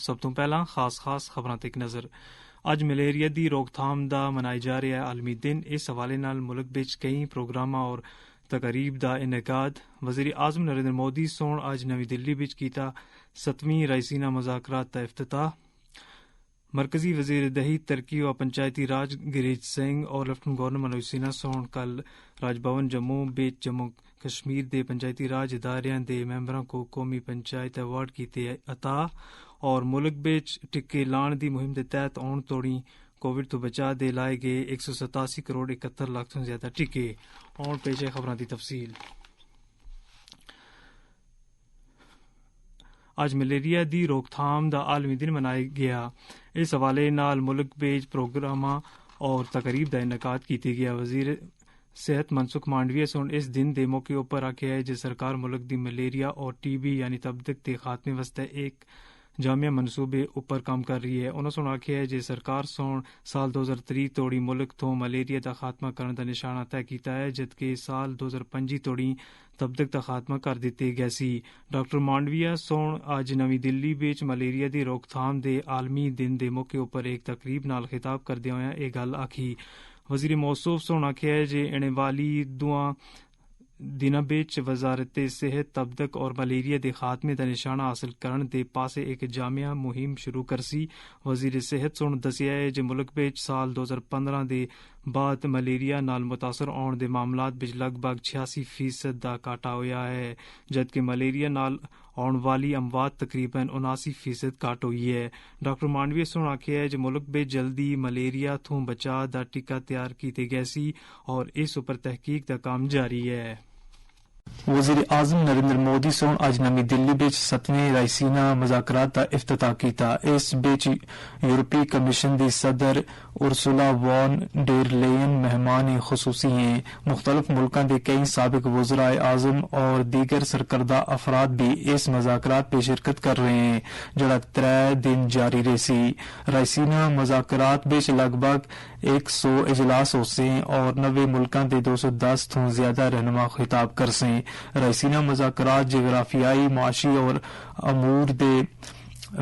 ਸਭ ਤੋਂ ਪਹਿਲਾਂ ਖਾਸ ਖਬਰਾਂ ਤੇ ਇੱਕ ਨਜ਼ਰ। ਅੱਜ ਮਲੇਰੀਆ ਦੀ ਰੋਕਥਾਮ ਦਾ ਮਨਾਇਆ ਜਾ ਰਿਹਾ ਆਲਮੀ ਦਿਨ। ਇਸ ਹਵਾਲੇ ਨਾਲ ਮੁਲਕ ਵਿੱਚ ਕਈ ਪ੍ਰੋਗਰਾਮਾਂ ਔਰ ਤਕਰੀਬ ਦਾ ਇਨਕਾਦ। ਵਜ਼ੀਰ ਆਜ਼ਮ ਨਰਿੰਦਰ ਮੋਦੀ ਸੋਣ ਅੱਜ ਨਵੀਂ ਦਿੱਲੀ ਵਿੱਚ ਕੀਤਾ 7ਵੀਂ ਰਾਇਸੀਨਾ ਮੁਜ਼ਾਕਰਾਤ ਦਾ ਇਫਤਤਾਹ। مرکزی وزیر دیہی ترقی و پنچایتی راج گریج سنگھ اور لیفٹنٹ گورنر منوج سنہا سون کل راج بھون جموں بچ جموں کشمیر دے پنچایتی راج اداریاں دے ممبراں کو قومی پنچایت ایوارڈ کیتے عطا اور ملک بچ ٹکے لان دی مہم دے تحت آن توڑی کووڈ تو بچا دے لائے گئے 187 کروڑ 71 لاکھ تو زیادہ ٹکے۔ اور پیش ہے خبراں دی تفصیل۔ ਅੱਜ ਮਲੇਰੀਆ ਦੀ ਰੋਕਥਾਮ ਦਾ ਆਲਮੀ ਦਿਨ ਮਨਾਇਆ ਗਿਆ। ਇਸ ਹਵਾਲੇ ਨਾਲ ਮੁਲਕ ਵਿੱਚ ਪ੍ਰੋਗਰਾਮਾਂ ਔਰ ਤਕਰੀਬ ਦਾ ਇਨਕਾਦ ਕੀਤਾ ਗਿਆ। ਵਜ਼ੀਰ صحت منسوخ مانڈویہ سن اس دن دے موقع اوپر آکھیا ہے جے سرکار ملک دی ملیریا اور ٹی بی یعنی تبدک دے خاتمے واسطے ایک جامع منصوبے اوپر کام کر رہی ہے۔ انہوں نے آکھیا ہے جے سرکار سون سال 2023 توڑی ملک تو ملیریا دا خاتمہ کرنے دا نشانہ طے کیتا ہے، جدکہ سال 2025 توڑی تبدک دا خاتمہ کر دیتے گئے سی۔ ڈاکٹر مانڈویہ سون اج نویں دلی وچ ملیریا دی روکتھام دے عالمی دن دے موقع اوپر ایک تقریب نال خطاب کردے ہوئے یہ گل آکھی۔ وزیر موصوف سون آکھیا ہے جے آنے والی دوآں دنوں وچ وزارت صحت تبدک اور ملیریا دے خاتمے دا نشانہ حاصل کرن دے پاسے ایک جامع مہم شروع کرسی۔ وزیر صحت سون دسیا ہے جے ملک وچ سال 2015 دے بعد ملیریا نال متاثر آن دے معاملات وچ لگ بھگ 86% دا گھاٹا ہویا ہے، جدکہ ملیریا نال آن والی اموات تقریباً 79% گھٹ ہوئی ہے۔ ڈاکٹر مانڈویہ سون آکھیا ہے جے ملک وچ جلدی ملیریا تھوں بچا دا ٹیکہ تیار کیتے گئے سی اور اس اوپر تحقیق دا کام جاری ہے۔ وزیر اعظم نریندر مودی سون اج نویں دلی وچ 7ویں رائسینا مذاکرات کا افتتاح کیتا۔ اس وچ یورپی کمیشن دی صدر ارسولا وان ڈیر لیئن مہمان خصوصی ہیں۔ مختلف ملکوں کے کئی سابق وزرائے اعظم اور دیگر سرکردہ افراد بھی اس مذاکرات پہ شرکت کر رہے ہیں، جڑا 3 دن جاری رہسی۔ رائسینا مذاکرات وچ لگ بھگ 100 اجلاس ہو سے اور 90 ملکوں کے 210 تو زیادہ رہنما خطاب کر سے۔ رائسینا مذاکرات جغرافیائی، معاشی اور امور دے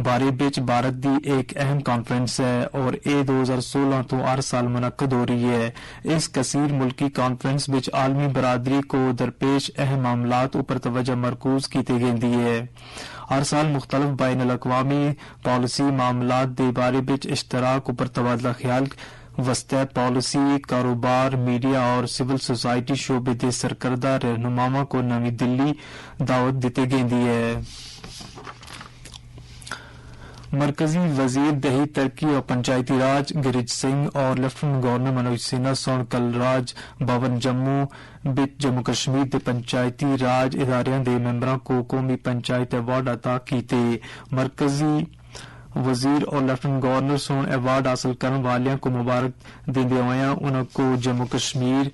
بارے بچ بھارت دی ایک اہم کانفرنس ہے اور اے 2016 تو ہر سال منعقد ہو رہی ہے۔ اس کثیر ملکی کانفرنس بچ عالمی برادری کو درپیش اہم معاملات اوپر توجہ مرکوز کیتی گئی ہے۔ ہر سال مختلف بین الاقوامی پالیسی معاملات دے بارے بچ اشتراک اوپر تبادلہ خیال وسطی پالیسی، کاروبار، میڈیا اور سول سوسائٹی شعبے دے سرکردہ رہنماؤں کو نویں دلی دعوت دیتی گئی ہے۔ مرکزی وزیر دیہی ترقی اور پنچایتی راج گریج سنگھ اور لیفٹنٹ گورنر منوج سنہا سون کل راج بھون جموں بچ جموں کشمیر دے پنچایتی راج اداریاں دے ممبراں کو قومی پنچایت ایوارڈ عطا کیتے۔ مرکزی وزیر اور لیفٹنٹ گورنر سون ایوارڈ حاصل کرنے والیاں کو مبارک دیندے ہوئے انہوں کو جموں کشمیر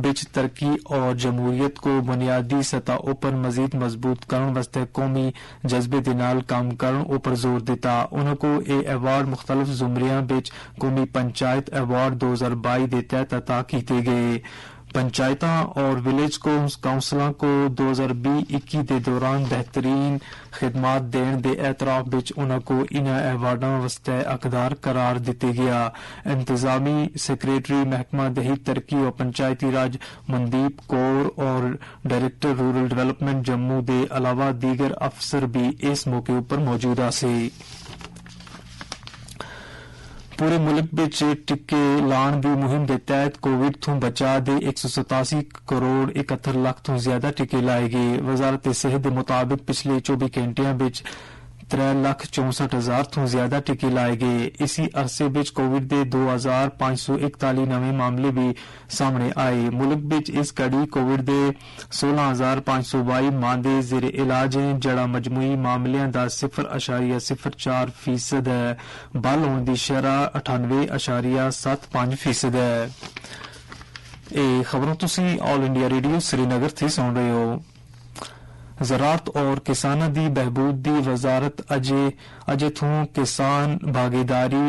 بچ ترقی اور جمہوریت کو بنیادی سطح اوپر مزید مضبوط کرنے واسطے قومی جذبے دے نال کام کرنے اوپر زور دیتا۔ انہوں کو اے ایوارڈ مختلف زمریاں بچ قومی پنچایت ایوارڈ 2022 دے تحت عطا کیتے گئے۔ پنچایتاں اور ولیج کونسلاں کو 2020-21 دے دوران بہترین خدمات دین دے اعتراف بچ انہاں کو انہاں ایوارڈاں واسطے حقدار قرار دتے گیا۔ انتظامی سیکریٹری محکمہ دیہی ترقی اور پنچایتی راج مندیپ کور اور ڈائریکٹر رورل ڈیولپمنٹ جموں دے علاوہ دیگر افسر بھی اس موقع پر موجود سے۔ پورے ملک وچ ٹکے لان دی مہم دے تحت کووڈ تو بچا دے 187 کروڑ 71 لاکھ تو زیادہ ٹکے لائے گئے۔ وزارت صحت دے مطابق پچھلے 24 گھنٹیاں وچ 3,64,000 تو زیادہ ٹکے لائے گئے۔ اسی عرصے وچ کووڈ دے 2,541 نویں معاملے بھی سامنے آئے۔ ملک وچ اس گھڑی کووڈ دے 16,522 ماندے زیر علاج ہیں، جڑا مجموعی معاملیاں دا 0.04% ہے۔ بل ہون دی شرح 98.75% ہے۔ اے خبروں تسی آل انڈیا ریڈیو سری نگر تھی سن رہے ہو۔ زراعت اور کسانوں دی بہبود دی وزارت اجے تھوں کسان بھاگیداری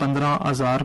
15,000